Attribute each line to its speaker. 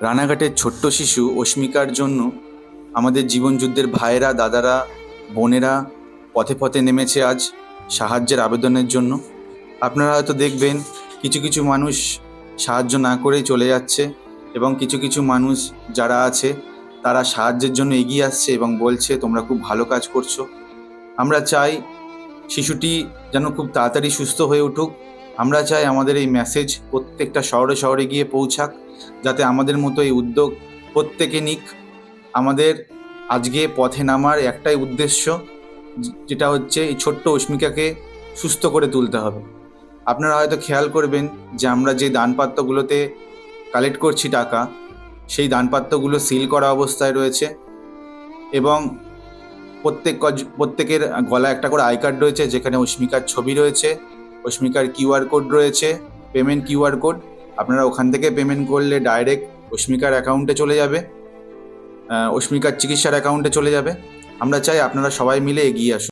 Speaker 1: রানাঘাটের ছোট্ট শিশু অস্মিকার জন্য আমাদের জীবনযুদ্ধের ভাইয়েরা, দাদারা, বোনেরা পথে পথে নেমেছে আজ সাহায্যের আবেদনের জন্য। আপনারা হয়তো দেখবেন কিছু কিছু মানুষ সাহায্য না করেই চলে যাচ্ছে, এবং কিছু কিছু মানুষ যারা আছে তারা সাহায্যের জন্য এগিয়ে আসছে এবং বলছে তোমরা খুব ভালো কাজ করছো। আমরা চাই শিশুটি যেন খুব তাড়াতাড়ি সুস্থ হয়ে উঠুক। আমরা চাই আমাদের এই মেসেজ প্রত্যেকটা শহরে শহরে গিয়ে পৌঁছাক, যাতে আমাদের মতো এই উদ্যোগ প্রত্যেকে নিক। আমাদের আজকে পথে নামার একটাই উদ্দেশ্য, যেটা হচ্ছে এই ছোট্ট অস্মিকাকে সুস্থ করে তুলতে হবে। আপনারা হয়তো খেয়াল করবেন যে আমরা যে দানপাত্রগুলোতে কালেক্ট করছি টাকা, সেই দানপাত্রগুলো সিল করা অবস্থায় রয়েছে, এবং প্রত্যেকের গলায় একটা করে আই কার্ড রয়েছে, যেখানে অস্মিকার ছবি রয়েছে, অস্মিকার কিউআর কোড রয়েছে, পেমেন্ট কিউআর কোড। আপনারা ওখান থেকে পেমেন্ট করলে ডাইরেক্ট অস্মিকার অ্যাকাউন্টে চলে যাবে, অস্মিকার চিকিৎসার অ্যাকাউন্টে চলে যাবে। আমরা চাই আপনারা সবাই মিলে এগিয়ে আসুন।